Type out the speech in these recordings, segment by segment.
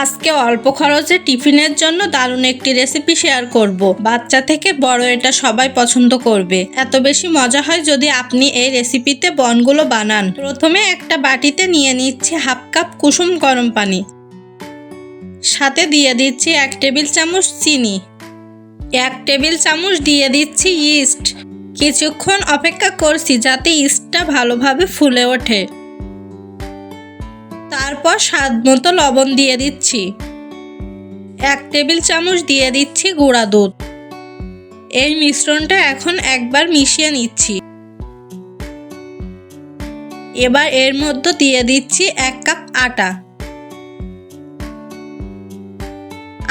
আজকে অল্প খরচে টিফিনের জন্য দারুণ একটি রেসিপি শেয়ার করব। বাচ্চা থেকে বড় এটা সবাই পছন্দ করবে। এত বেশি মজা হয় যদি আপনি এই রেসিপিতে বনগুলো বানান। প্রথমে একটা বাটিতে নিয়ে নিচ্ছি হাফ কাপ কুসুম গরম পানি, সাথে দিয়ে দিচ্ছি 1 টেবিল চামচ চিনি, 1 টেবিল চামচ দিয়ে দিচ্ছি ইস্ট। কিছুক্ষণ অপেক্ষা করছি যাতে ইস্টটা ভালোভাবে ফুলে ওঠে। তারপর স্বাদ মতো লবণ দিয়ে দিচ্ছি, 1 টেবিল চামচ দিয়ে দিচ্ছি গুঁড়া দুধ। এই মিশ্রণটা এখন একবার মিশিয়ে নিচ্ছি। এবার এর মধ্যে দিয়ে দিচ্ছি 1 কাপ আটা।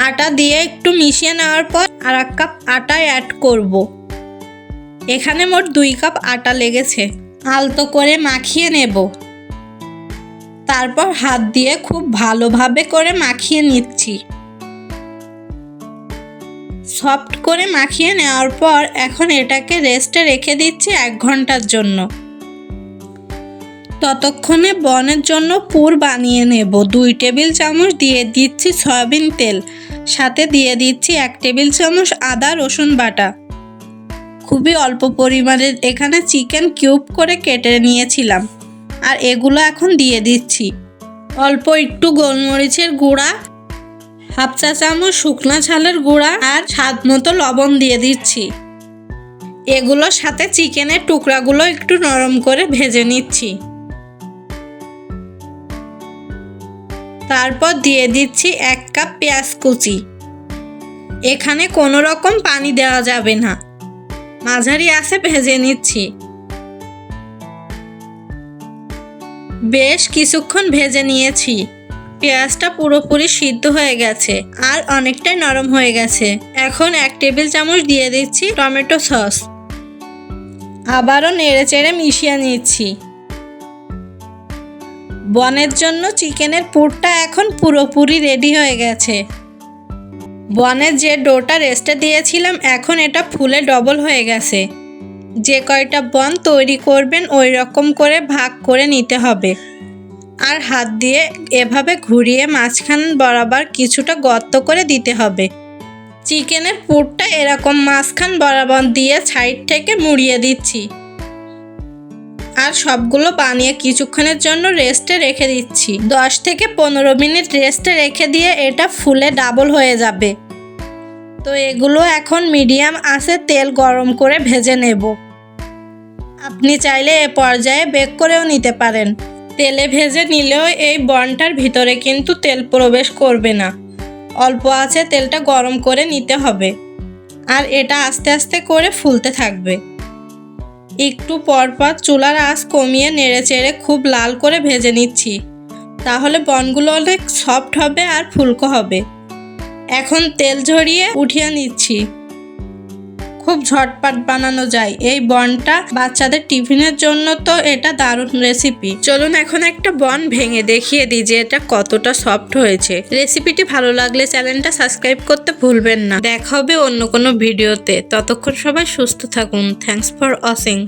আটা দিয়ে একটু মিশিয়ে নেওয়ার পর আর 1 কাপ আটা অ্যাড করব। এখানে মোট 2 কাপ আটা লেগেছে। আলতো করে মাখিয়ে নেব। তারপর হাত দিয়ে খুব ভালোভাবে করে মাখিয়ে নিচ্ছি। সফট করে মাখিয়ে নেওয়ার পর এখন এটাকে রেস্টে রেখে দিচ্ছি 1 ঘন্টার জন্য। ততক্ষণে বনের জন্য পুর বানিয়ে নেব। 2 টেবিল চামচ দিয়ে দিচ্ছি সয়াবিন তেল, সাথে দিয়ে দিচ্ছি 1 টেবিল চামচ আদা রসুন বাটা। খুবই অল্প পরিমাণের এখানে চিকেন কিউব করে কেটে নিয়েছিলাম, আর এগুলো এখন দিয়ে দিচ্ছি। অল্প একটু গোলমরিচের গুঁড়া, হাফ চা চামচ শুকনা ঝালের গুঁড়া আর স্বাদ মতো লবণ দিয়ে দিচ্ছি। এগুলোর সাথে চিকেনের টুকরাগুলো একটু নরম করে ভেজে নিচ্ছি। তারপর দিয়ে দিচ্ছি 1 কাপ পেঁয়াজ কুচি। এখানে কোনো রকম পানি দেওয়া যাবে না, মাঝারি আঁচে ভেজে নিচ্ছি। বেশ কিছুক্ষণ ভেজে নিয়েছি। পেঁয়াজটা পুরোপুরি সিদ্ধ হয়ে গেছে আর অনেকটাই নরম হয়ে গেছে। এখন 1 টেবিল চামচ দিয়ে দিচ্ছি টমেটো সস। আবারও নেড়েচেড়ে মিশিয়ে নিচ্ছি। বনের জন্য চিকেনের পুরটা এখন পুরোপুরি রেডি হয়ে গেছে। বনের যে ডোটা রেস্টে দিয়েছিলাম এখন এটা ফুলে ডবল হয়ে গেছে। যে কয়টা বন তৈরি করবেন ওই রকম করে ভাগ করে নিতে হবে, আর হাত দিয়ে এভাবে ঘুরিয়ে মাঝখান বরাবর কিছুটা গর্ত করে দিতে হবে। চিকেনের পুরটা এরকম মাঝখান বরাবর দিয়ে সাইড থেকে মুড়িয়ে দিচ্ছি, আর সবগুলো বানিয়ে কিছুক্ষণের জন্য রেস্টে রেখে দিচ্ছি। 10 থেকে 15 মিনিট রেস্টে রেখে দিয়ে এটা ফুলে ডাবল হয়ে যাবে। তো এগুলো এখন মিডিয়াম আঁচে তেল গরম করে ভেজে নেব। আপনি চাইলে এ পর্যায়ে বেক করেও নিতে পারেন। তেলে ভেজে নিলেও এই বনটার ভিতরে কিন্তু তেল প্রবেশ করবে না। অল্প আঁচে তেলটা গরম করে নিতে হবে, আর এটা আস্তে আস্তে করে ফুলতে থাকবে। একটু পরপর চুলার আঁচ কমিয়ে নেড়েচেড়ে খুব লাল করে ভেজে নিচ্ছি, তাহলে বনগুলো অনেক সফট হবে আর ফুলকো হবে। এখন তেল ঝরিয়ে উঠিয়ে নিচ্ছি। খুব ঝটপট বানানো যায় এই বনটা। বাচ্চাদের টিফিনের জন্য তো এটা দারুণ রেসিপি। চলুন এখন একটা বন ভেঙে দেখিয়ে দিই যে এটা কতটা সফট হয়েছে। রেসিপিটি ভালো লাগলে চ্যানেলটা সাবস্ক্রাইব করতে ভুলবেন না। দেখা হবে অন্য কোনো ভিডিওতে। ততক্ষণ সবাই সুস্থ থাকুন। Thanks for watching.